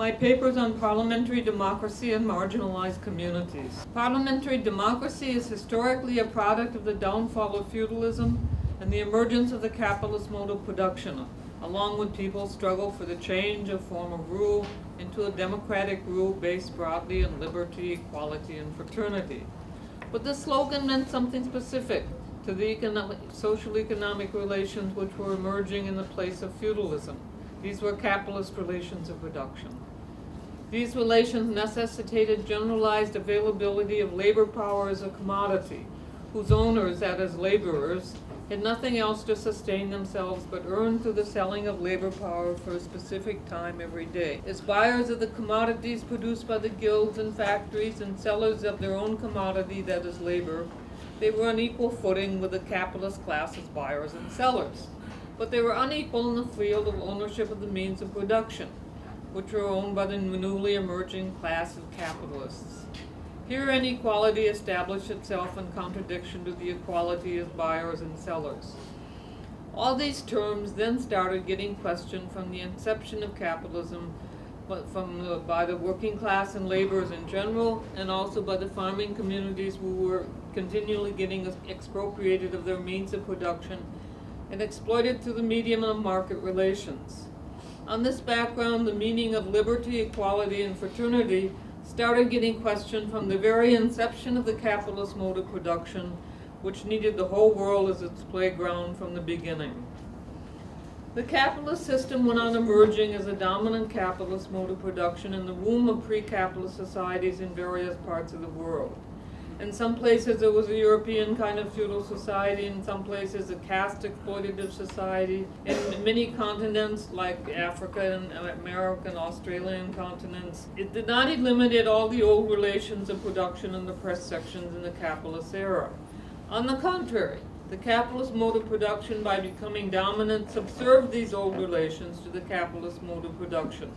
My papers on parliamentary democracy and marginalized communities. Parliamentary democracy is historically a product of the downfall of feudalism and the emergence of the capitalist mode of production, along with people's struggle for the change of form of rule into a democratic rule based broadly on liberty, equality, and fraternity. But this slogan meant something specific to the social-economic relations which were emerging in the place of feudalism. These were capitalist relations of production. These relations necessitated generalized availability of labor power as a commodity, whose owners, that is laborers, had nothing else to sustain themselves but earn through the selling of labor power for a specific time every day. As buyers of the commodities produced by the guilds and factories and sellers of their own commodity, that is labor, they were on equal footing with the capitalist class as buyers and sellers. But they were unequal in the field of ownership of the means of production, which were owned by the newly emerging class of capitalists. Here inequality established itself in contradiction to the equality as buyers and sellers. All these terms then started getting questioned from the inception of capitalism, by the working class and laborers in general, and also by the farming communities who were continually getting expropriated of their means of production and exploited through the medium of market relations. On this background, the meaning of liberty, equality, and fraternity started getting questioned from the very inception of the capitalist mode of production, which needed the whole world as its playground from the beginning. The capitalist system went on emerging as a dominant capitalist mode of production in the womb of pre-capitalist societies in various parts of the world. In some places it was a European kind of feudal society, in some places a caste exploitative society. In many continents like Africa and American, Australian continents, it did not eliminate all the old relations of production and oppressed sections in the capitalist era. On the contrary, the capitalist mode of production, by becoming dominant, subserved these old relations to the capitalist mode of production.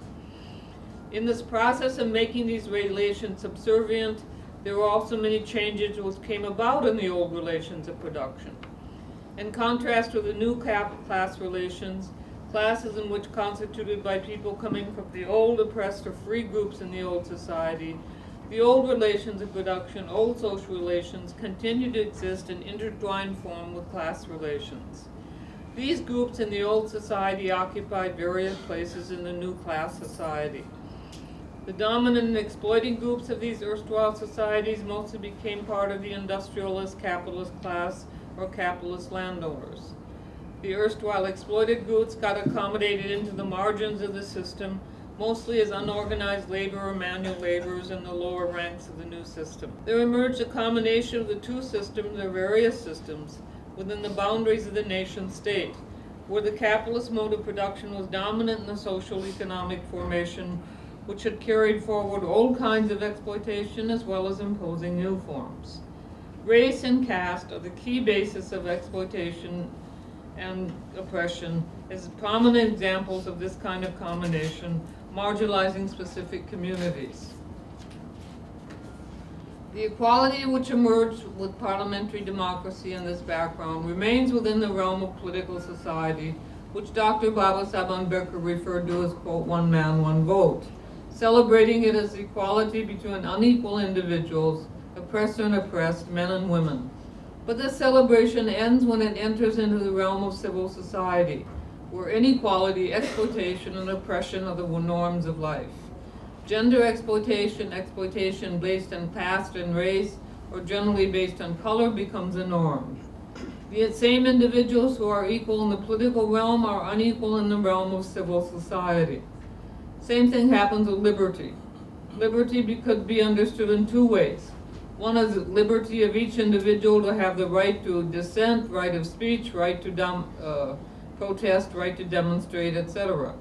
In this process of making these relations subservient, there were also many changes which came about in the old relations of production. In contrast with the new class relations, classes in which constituted by people coming from the old oppressed or free groups in the old society, the old relations of production, old social relations, continue to exist in intertwined form with class relations. These groups in the old society occupied various places in the new class society. The dominant and exploiting groups of these erstwhile societies mostly became part of the industrialist capitalist class or capitalist landowners. The erstwhile exploited groups got accommodated into the margins of the system, mostly as unorganized labor or manual laborers in the lower ranks of the new system. There emerged a combination of the two systems, or various systems, within the boundaries of the nation state, where the capitalist mode of production was dominant in the social economic formation, which had carried forward old kinds of exploitation as well as imposing new forms. Race and caste are the key basis of exploitation and oppression as prominent examples of this kind of combination, marginalizing specific communities. The equality which emerged with parliamentary democracy in this background remains within the realm of political society, which Dr. Babasaheb Ambedkar referred to as, quote, one man, one vote, celebrating it as equality between unequal individuals, oppressor and oppressed, men and women. But this celebration ends when it enters into the realm of civil society, where inequality, exploitation, and oppression are the norms of life. Gender exploitation, exploitation based on caste and race, or generally based on color, becomes a norm. The same individuals who are equal in the political realm are unequal in the realm of civil society. Same thing happens with liberty. Liberty could be understood in two ways. One is the liberty of each individual to have the right to dissent, right of speech, right to protest, right to demonstrate, etc.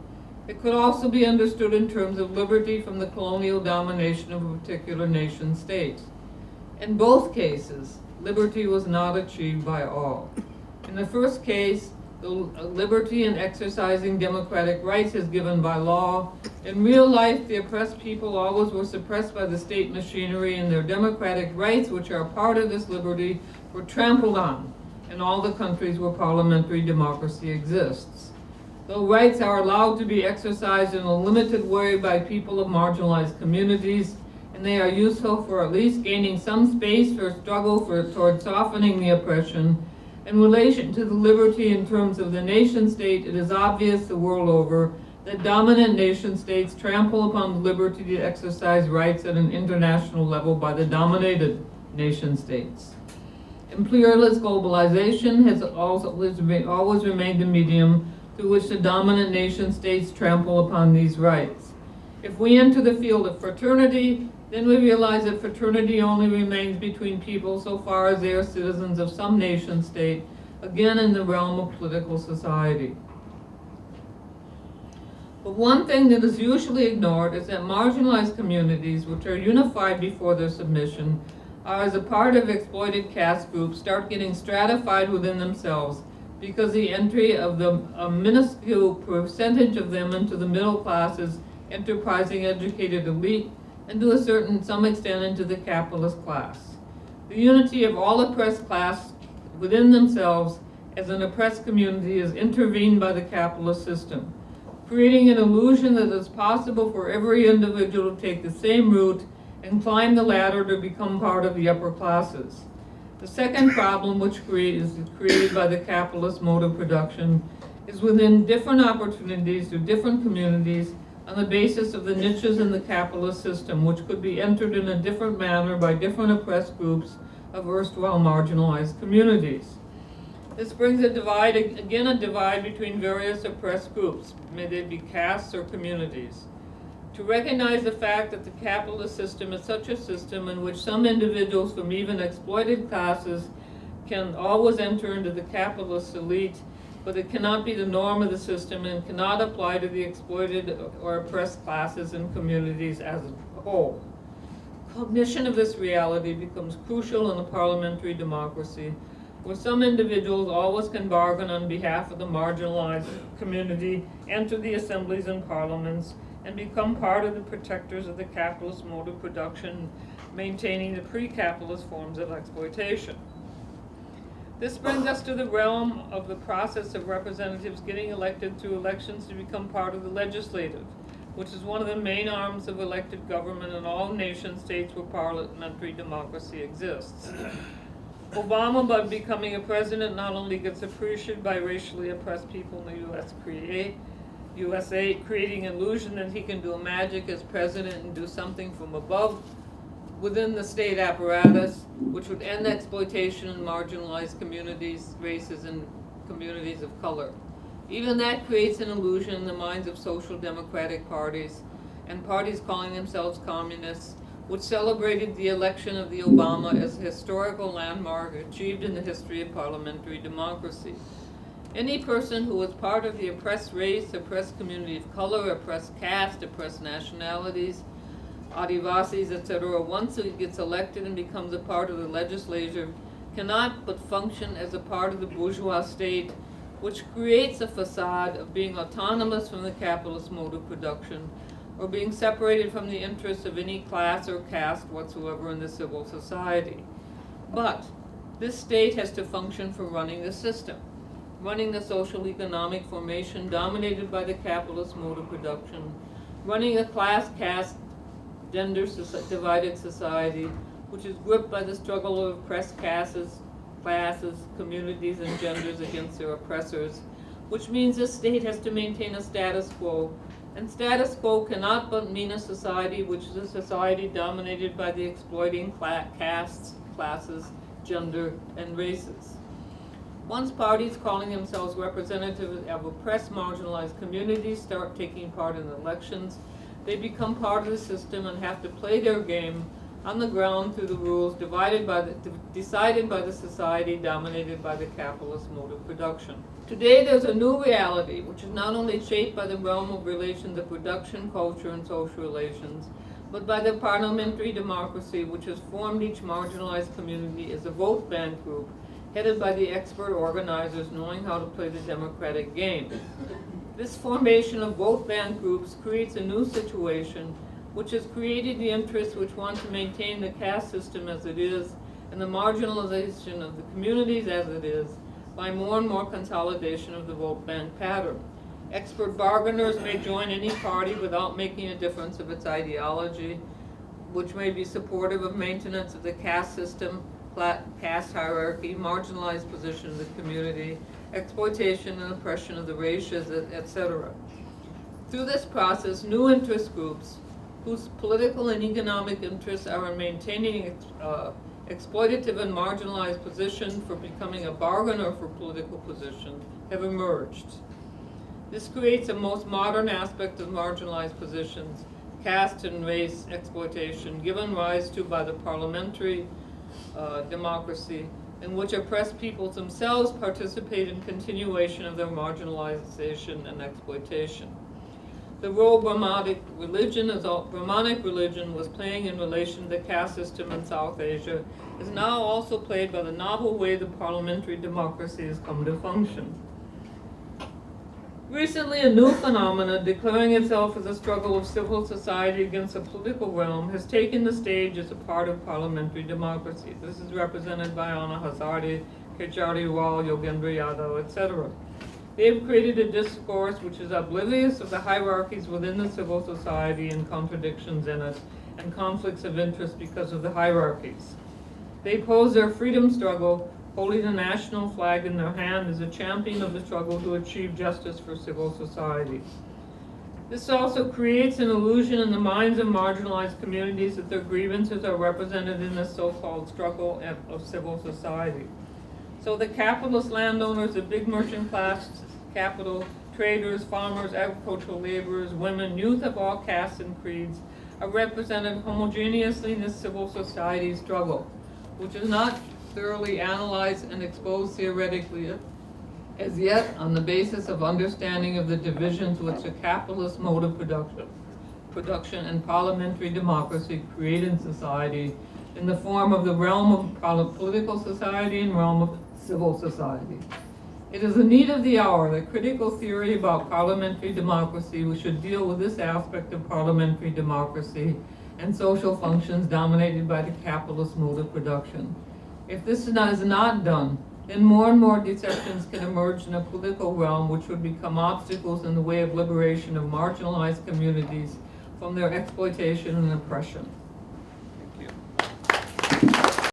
It could also be understood in terms of liberty from the colonial domination of a particular nation state. In both cases, liberty was not achieved by all. In the first case, the liberty in exercising democratic rights is given by law. In real life, the oppressed people always were suppressed by the state machinery, and their democratic rights, which are part of this liberty, were trampled on in all the countries where parliamentary democracy exists. though rights are allowed to be exercised in a limited way by people of marginalized communities, and they are useful for at least gaining some space for struggle toward softening the oppression, in relation to the liberty in terms of the nation state, it is obvious the world over that dominant nation states trample upon the liberty to exercise rights at an international level by the dominated nation states. Imperialist globalization has always remained the medium through which the dominant nation states trample upon these rights. If we enter the field of fraternity, then we realize that fraternity only remains between people so far as they are citizens of some nation state, again in the realm of political society. But one thing that is usually ignored is that marginalized communities, which are unified before their submission, are as a part of exploited caste groups, start getting stratified within themselves because the entry of a minuscule percentage of them into the middle classes, enterprising educated elite, and to some extent into the capitalist class. The unity of all oppressed class within themselves as an oppressed community is intervened by the capitalist system, creating an illusion that it's possible for every individual to take the same route and climb the ladder to become part of the upper classes. The second problem, which is created by the capitalist mode of production, is within different opportunities to different communities on the basis of the niches in the capitalist system, which could be entered in a different manner by different oppressed groups of erstwhile marginalized communities. This brings a divide between various oppressed groups, may they be castes or communities. To recognize the fact that the capitalist system is such a system in which some individuals from even exploited classes can always enter into the capitalist elite, but it cannot be the norm of the system and cannot apply to the exploited or oppressed classes and communities as a whole. Cognition of this reality becomes crucial in a parliamentary democracy, where some individuals always can bargain on behalf of the marginalized community, enter the assemblies and parliaments, and become part of the protectors of the capitalist mode of production, maintaining the pre-capitalist forms of exploitation. This brings us to the realm of the process of representatives getting elected through elections to become part of the legislative, which is one of the main arms of elected government in all nation states where parliamentary democracy exists. Obama, by becoming a president, not only gets appreciated by racially oppressed people in the USA, creating an illusion that he can do magic as president and do something from above within the state apparatus, which would end exploitation in marginalized communities, races, and communities of color. Even that creates an illusion in the minds of social democratic parties and parties calling themselves communists, which celebrated the election of the Obama as a historical landmark achieved in the history of parliamentary democracy. Any person who was part of the oppressed race, oppressed community of color, oppressed caste, oppressed nationalities, Adivasis, etc., once he gets elected and becomes a part of the legislature, cannot but function as a part of the bourgeois state, which creates a facade of being autonomous from the capitalist mode of production, or being separated from the interests of any class or caste whatsoever in the civil society. But this state has to function for running the system, running the social economic formation dominated by the capitalist mode of production, running a class, caste, gender divided society, which is gripped by the struggle of oppressed classes, communities, and genders against their oppressors, which means the state has to maintain a status quo. And status quo cannot but mean a society which is a society dominated by the exploiting castes, classes, gender, and races. Once parties calling themselves representatives of oppressed, marginalized communities start taking part in elections, they become part of the system and have to play their game on the ground through the rules decided by the society dominated by the capitalist mode of production. Today there's a new reality which is not only shaped by the realm of relations of production, culture, and social relations, but by the parliamentary democracy which has formed each marginalized community as a vote bank group, headed by the expert organizers knowing how to play the democratic game. This formation of vote bank groups creates a new situation which has created the interests which want to maintain the caste system as it is and the marginalization of the communities as it is by more and more consolidation of the vote bank pattern. Expert bargainers may join any party without making a difference of its ideology, which may be supportive of maintenance of the caste system, caste hierarchy, marginalized position of the community, exploitation and oppression of the races, etc. Through this process, new interest groups whose political and economic interests are in maintaining exploitative and marginalized position for becoming a bargainer for political position have emerged. This creates a most modern aspect of marginalized positions, caste and race exploitation, given rise to by the parliamentary democracy, in which oppressed peoples themselves participate in continuation of their marginalization and exploitation. The role Brahmanic religion was playing in relation to the caste system in South Asia is now also played by the novel way the parliamentary democracy has come to function. Recently, a new phenomenon declaring itself as a struggle of civil society against the political realm has taken the stage as a part of parliamentary democracy. This is represented by Anna Hazare, Kejariwal, Yogendra Yadav, etc. They have created a discourse which is oblivious of the hierarchies within the civil society and contradictions in it, and conflicts of interest because of the hierarchies. They pose their freedom struggle, holding the national flag in their hand, as a champion of the struggle to achieve justice for civil society. This also creates an illusion in the minds of marginalized communities that their grievances are represented in the so-called struggle of civil society. So the capitalist landowners, the big merchant class capital, traders, farmers, agricultural laborers, women, youth of all castes and creeds are represented homogeneously in this civil society struggle, which is not thoroughly analyzed and exposed theoretically as yet on the basis of understanding of the divisions which the capitalist mode of production and parliamentary democracy create in society in the form of the realm of political society and realm of civil society. It is the need of the hour that critical theory about parliamentary democracy we should deal with this aspect of parliamentary democracy and social functions dominated by the capitalist mode of production. If this is not done, then more and more deceptions can emerge in a political realm which would become obstacles in the way of liberation of marginalized communities from their exploitation and oppression.